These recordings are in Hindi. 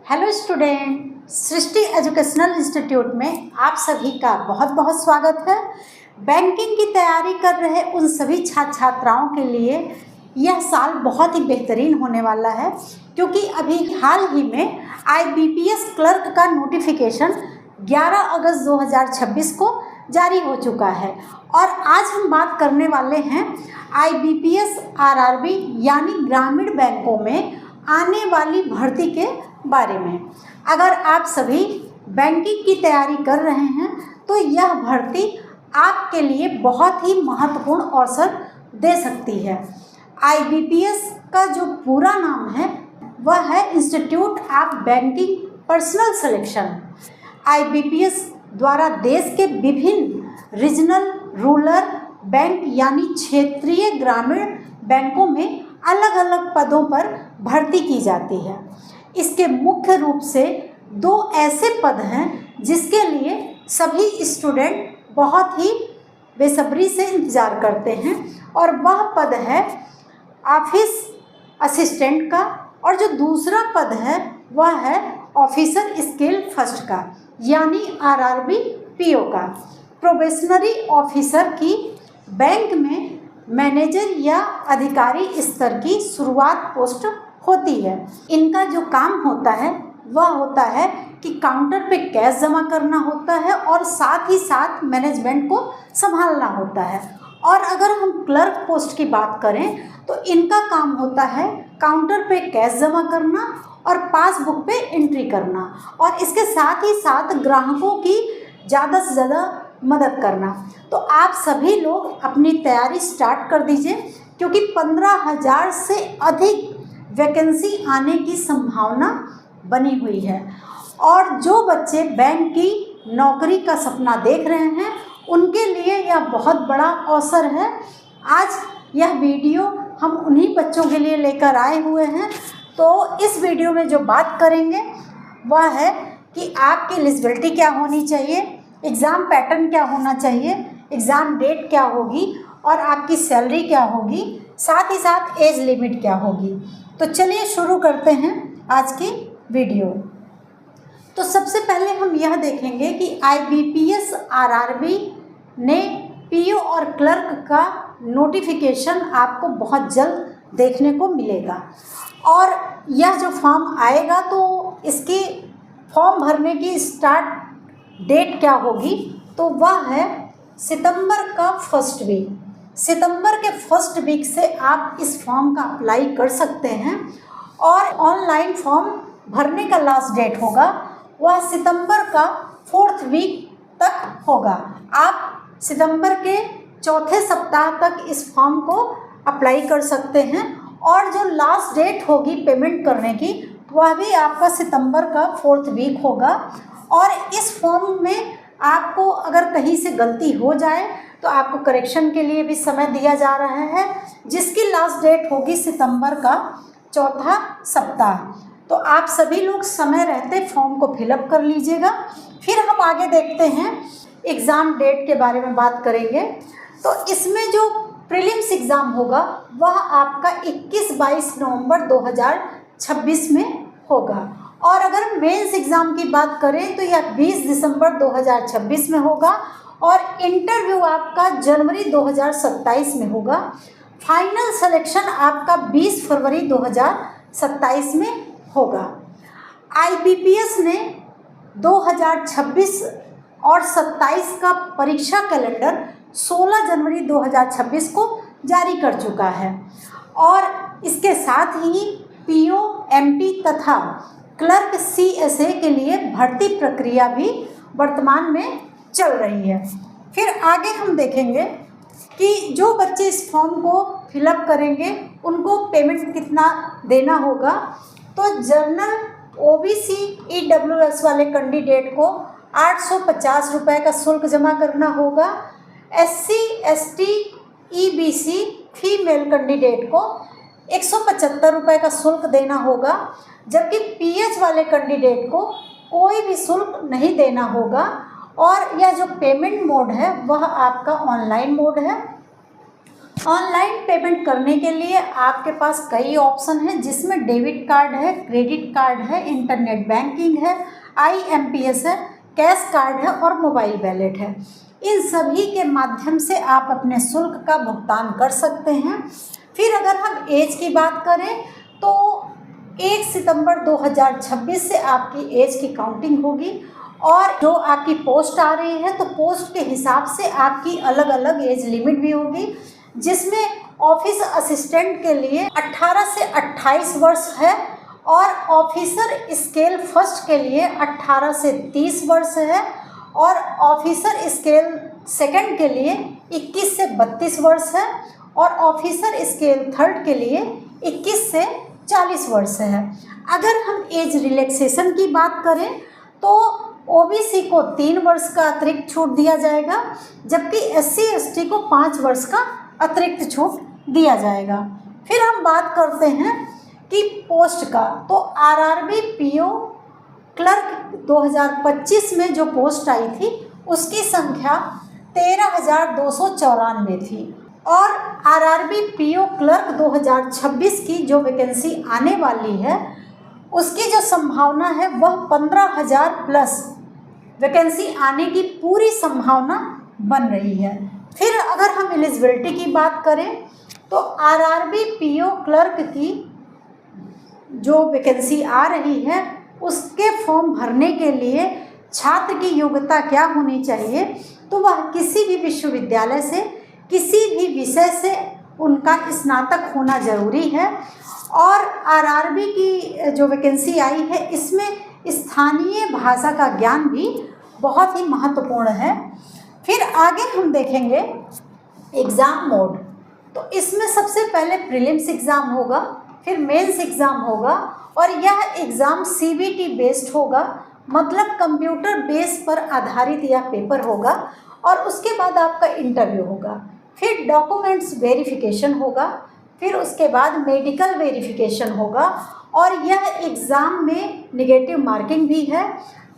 हेलो स्टूडेंट, सृष्टि एजुकेशनल इंस्टीट्यूट में आप सभी का बहुत बहुत स्वागत है। बैंकिंग की तैयारी कर रहे उन सभी छात्र छात्राओं के लिए यह साल बहुत ही बेहतरीन होने वाला है, क्योंकि अभी हाल ही में IBPS क्लर्क का नोटिफिकेशन 11 अगस्त 2026 को जारी हो चुका है। और आज हम बात करने वाले हैं IBPS RRB यानी ग्रामीण बैंकों में आने वाली भर्ती के बारे में। अगर आप सभी बैंकिंग की तैयारी कर रहे हैं तो यह भर्ती आपके लिए बहुत ही महत्वपूर्ण अवसर दे सकती है। IBPS का जो पूरा नाम है वह है institute of banking personal selection. IBPS द्वारा देश के विभिन्न रीजनल रूरल बैंक यानी क्षेत्रीय ग्रामीण बैंकों में अलग अलग पदों पर भर्ती की जाती है। इसके मुख्य रूप से 2 ऐसे पद हैं जिसके लिए सभी स्टूडेंट बहुत ही बेसब्री से इंतज़ार करते हैं, और वह पद है ऑफिस असिस्टेंट का, और जो दूसरा पद है वह है ऑफिसर स्किल फर्स्ट का यानी RRB PO का। प्रोबेशनरी ऑफिसर की बैंक में मैनेजर या अधिकारी स्तर की शुरुआत पोस्ट होती है। इनका जो काम होता है वह होता है कि काउंटर पे कैश जमा करना होता है और साथ ही साथ मैनेजमेंट को संभालना होता है। और अगर हम क्लर्क पोस्ट की बात करें तो इनका काम होता है काउंटर पे कैश जमा करना और पासबुक पे एंट्री करना, और इसके साथ ही साथ ग्राहकों की ज़्यादा से ज़्यादा मदद करना। तो आप सभी लोग अपनी तैयारी स्टार्ट कर दीजिए, क्योंकि 15,000 से अधिक वैकेंसी आने की संभावना बनी हुई है। और जो बच्चे बैंक की नौकरी का सपना देख रहे हैं उनके लिए यह बहुत बड़ा अवसर है। आज यह वीडियो हम उन्हीं बच्चों के लिए लेकर आए हुए हैं। तो इस वीडियो में जो बात करेंगे वह है कि आपकी एलिजिबिलिटी क्या होनी चाहिए, एग्ज़ाम पैटर्न क्या होना चाहिए, एग्ज़ाम डेट क्या होगी और आपकी सैलरी क्या होगी, साथ ही साथ एज लिमिट क्या होगी। तो चलिए शुरू करते हैं आज की वीडियो। तो सबसे पहले हम यह देखेंगे कि IBPS RRB ने PO और क्लर्क का नोटिफिकेशन आपको बहुत जल्द देखने को मिलेगा। और यह जो फॉर्म आएगा तो इसकी फॉर्म भरने की स्टार्ट डेट क्या होगी, तो वह है सितंबर का फर्स्ट वीक। सितंबर के फर्स्ट वीक से आप इस फॉर्म का अप्लाई कर सकते हैं। और ऑनलाइन फॉर्म भरने का लास्ट डेट होगा वह सितंबर का 4th वीक तक होगा। आप सितंबर के चौथे सप्ताह तक इस फॉर्म को अप्लाई कर सकते हैं, और जो लास्ट डेट होगी पेमेंट करने की वह भी आपका सितंबर का 4th वीक होगा। और इस फॉर्म में आपको अगर कहीं से गलती हो जाए तो आपको करेक्शन के लिए भी समय दिया जा रहा है, जिसकी लास्ट डेट होगी सितंबर का चौथा सप्ताह। तो आप सभी लोग समय रहते फॉर्म को फिलअप कर लीजिएगा। फिर हम आगे देखते हैं एग्ज़ाम डेट के बारे में बात करेंगे। तो इसमें जो प्रीलिम्स एग्ज़ाम होगा वह आपका 21-22 नवंबर 2026 में होगा। और अगर मेंस एग्ज़ाम की बात करें तो यह 20 दिसंबर 2026 में होगा, और इंटरव्यू आपका जनवरी 2027 में होगा। फाइनल सिलेक्शन आपका 20 फरवरी 2027 में होगा। IBPS ने 2026 और 27 का परीक्षा कैलेंडर 16 जनवरी 2026 को जारी कर चुका है। और इसके साथ ही PO MP तथा क्लर्क CSA के लिए भर्ती प्रक्रिया भी वर्तमान में चल रही है। फिर आगे हम देखेंगे कि जो बच्चे इस फॉर्म को फिलअप करेंगे उनको पेमेंट कितना देना होगा। तो जनरल OBC EWS वाले कैंडिडेट को 850 रुपये का शुल्क जमा करना होगा। SC ST EBC female candidate को 175 रुपये का शुल्क देना होगा, जबकि PH वाले कैंडिडेट को कोई भी शुल्क नहीं देना होगा। और यह जो पेमेंट मोड है वह आपका ऑनलाइन मोड है। ऑनलाइन पेमेंट करने के लिए आपके पास कई ऑप्शन हैं, जिसमें डेबिट कार्ड है, क्रेडिट कार्ड है, इंटरनेट बैंकिंग है, IMPS है, कैश कार्ड है और मोबाइल वॉलेट है। इन सभी के माध्यम से आप अपने शुल्क का भुगतान कर सकते हैं। फिर अगर हम एज की बात करें तो 1 सितंबर 2026 से आपकी एज की काउंटिंग होगी और जो आपकी पोस्ट आ रही है तो पोस्ट के हिसाब से आपकी अलग अलग एज लिमिट भी होगी, जिसमें ऑफिस असिस्टेंट के लिए 18 से 28 वर्ष है और ऑफिसर स्केल फर्स्ट के लिए 18 से 30 वर्ष है और ऑफिसर स्केल सेकंड के लिए 21 से 32 वर्ष है और ऑफिसर स्केल थर्ड के लिए 21 से 40 वर्ष है। अगर हम एज रिलैक्सेशन की बात करें तो OBC को 3 वर्ष का अतिरिक्त छूट दिया जाएगा, जबकि SC ST को 5 वर्ष का अतिरिक्त छूट दिया जाएगा। फिर हम बात करते हैं कि पोस्ट का, तो RRB PO क्लर्क 2025 में जो पोस्ट आई थी उसकी संख्या 13,294 थी और RRB PO क्लर्क 2026 की जो वैकेंसी आने वाली है उसकी जो संभावना है वह 15,000 प्लस वैकेंसी आने की पूरी संभावना बन रही है। फिर अगर हम एलिजिबिलिटी की बात करें तो RRB PO क्लर्क की जो वैकेंसी आ रही है उसके फॉर्म भरने के लिए छात्र की योग्यता क्या होनी चाहिए, तो वह किसी भी विश्वविद्यालय से किसी भी विषय से उनका स्नातक होना जरूरी है। और RRB की जो वैकेंसी आई है इसमें स्थानीय भाषा का ज्ञान भी बहुत ही महत्वपूर्ण है। फिर आगे हम देखेंगे एग्ज़ाम मोड, तो इसमें सबसे पहले प्रीलिम्स एग्ज़ाम होगा, फिर मेंस एग्ज़ाम होगा और यह एग्ज़ाम CBT बेस्ड होगा, मतलब कंप्यूटर बेस पर आधारित यह पेपर होगा और उसके बाद आपका इंटरव्यू होगा, फिर डॉक्यूमेंट्स वेरिफिकेशन होगा, फिर उसके बाद मेडिकल वेरिफिकेशन होगा और यह एग्ज़ाम में नेगेटिव मार्किंग भी है,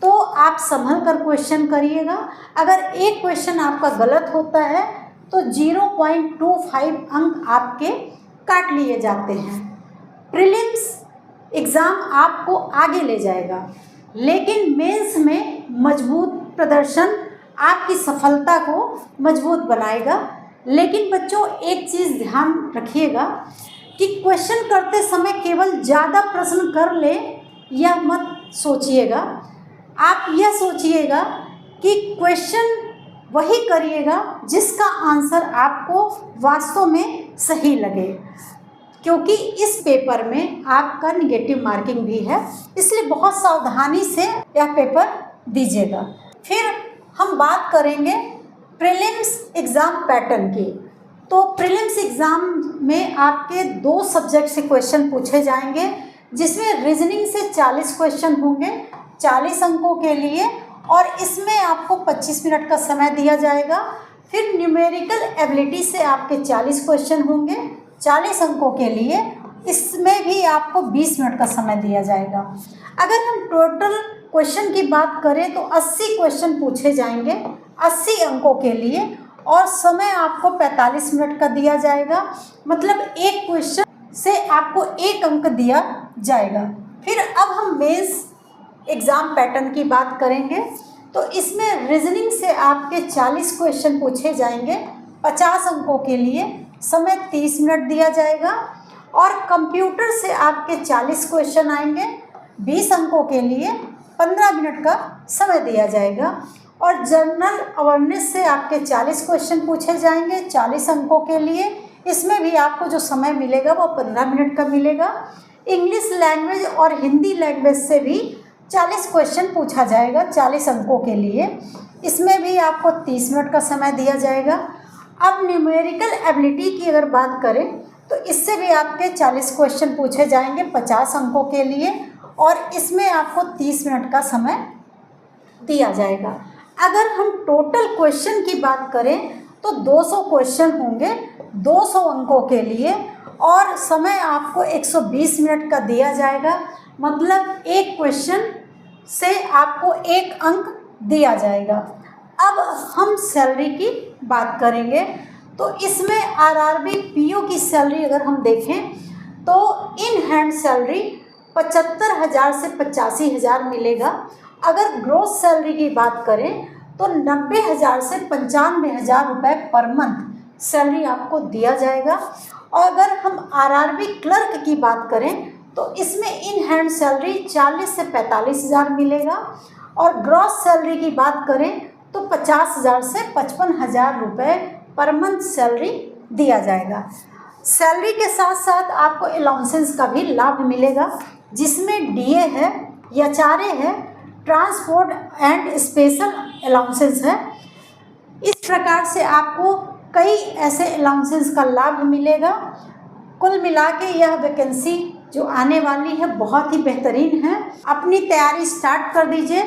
तो आप संभल कर क्वेश्चन करिएगा। अगर एक क्वेश्चन आपका गलत होता है तो 0.25 अंक आपके काट लिए जाते हैं। प्रीलिम्स एग्ज़ाम आपको आगे ले जाएगा, लेकिन मेंस में मजबूत प्रदर्शन आपकी सफलता को मजबूत बनाएगा। लेकिन बच्चों एक चीज़ ध्यान रखिएगा कि क्वेश्चन करते समय केवल ज़्यादा प्रश्न कर ले यह मत सोचिएगा। आप यह सोचिएगा कि क्वेश्चन वही करिएगा जिसका आंसर आपको वास्तव में सही लगे, क्योंकि इस पेपर में आपका निगेटिव मार्किंग भी है, इसलिए बहुत सावधानी से यह पेपर दीजिएगा। फिर हम बात करेंगे प्रीलिम्स एग्ज़ाम पैटर्न की। तो प्रीलिम्स एग्ज़ाम में आपके 2 सब्जेक्ट से क्वेश्चन पूछे जाएंगे, जिसमें रीजनिंग से 40 क्वेश्चन होंगे 40 अंकों के लिए और इसमें आपको 25 मिनट का समय दिया जाएगा। फिर न्यूमेरिकल एबिलिटी से आपके 40 क्वेश्चन होंगे 40 अंकों के लिए, इसमें भी आपको 20 मिनट का समय दिया जाएगा। अगर हम टोटल क्वेश्चन की बात करें तो 80 क्वेश्चन पूछे जाएंगे 80 अंकों के लिए और समय आपको 45 मिनट का दिया जाएगा, मतलब एक क्वेश्चन से आपको 1 अंक दिया जाएगा। फिर अब हम मेंस एग्ज़ाम पैटर्न की बात करेंगे, तो इसमें रीजनिंग से आपके 40 क्वेश्चन पूछे जाएंगे 50 अंकों के लिए, समय 30 मिनट दिया जाएगा और कंप्यूटर से आपके 40 क्वेश्चन आएंगे 20 अंकों के लिए 15 मिनट का समय दिया जाएगा और जनरल अवेयरनेस से आपके 40 क्वेश्चन पूछे जाएंगे 40 अंकों के लिए, इसमें भी आपको जो समय मिलेगा वो 15 मिनट का मिलेगा। इंग्लिश लैंग्वेज और हिंदी लैंग्वेज से भी 40 क्वेश्चन पूछा जाएगा 40 अंकों के लिए, इसमें भी आपको 30 मिनट का समय दिया जाएगा। अब न्यूमेरिकल एबिलिटी की अगर बात करें तो इससे भी आपके 40 क्वेश्चन पूछे जाएंगे 50 अंकों के लिए और इसमें आपको 30 मिनट का समय दिया जाएगा। अगर हम टोटल क्वेश्चन की बात करें तो 200 क्वेश्चन होंगे 200 अंकों के लिए और समय आपको 120 मिनट का दिया जाएगा, मतलब एक क्वेश्चन से आपको 1 अंक दिया जाएगा। अब हम सैलरी की बात करेंगे, तो इसमें आरआरबी पीओ की सैलरी अगर हम देखें तो इन हैंड सैलरी 75,000 से 85,000 मिलेगा। अगर ग्रोस सैलरी की बात करें तो 90,000 से 95,000 रुपये पर मंथ सैलरी आपको दिया जाएगा। और अगर हम आरआरबी क्लर्क की बात करें तो इसमें इन हैंड सैलरी 40 से 45,000 मिलेगा। और ग्रॉस सैलरी की बात करें तो 50,000 से 55,000 रुपये पर मंथ सैलरी दिया जाएगा। सैलरी के साथ साथ आपको अलाउंसेस का भी लाभ मिलेगा, जिसमें डीए है, एचआरए है, ट्रांसपोर्ट एंड स्पेशल अलाउंसेस है। इस प्रकार से आपको कई ऐसे अलाउंसेस का लाभ मिलेगा। कुल मिला के यह वैकेंसी जो आने वाली है बहुत ही बेहतरीन है। अपनी तैयारी स्टार्ट कर दीजिए,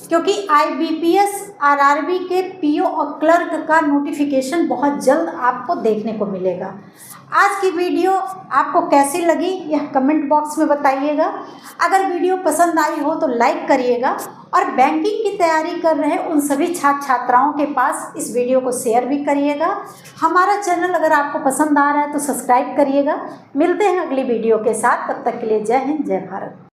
क्योंकि आईबीपीएस आरआरबी के पीओ और क्लर्क का नोटिफिकेशन बहुत जल्द आपको देखने को मिलेगा। आज की वीडियो आपको कैसी लगी यह कमेंट बॉक्स में बताइएगा। अगर वीडियो पसंद आई हो तो लाइक करिएगा और बैंकिंग की तैयारी कर रहे उन सभी छात्र छात्राओं के पास इस वीडियो को शेयर भी करिएगा। हमारा चैनल अगर आपको पसंद आ रहा है तो सब्सक्राइब करिएगा। मिलते हैं अगली वीडियो के साथ, तब तक के लिए जय हिंद, जय भारत।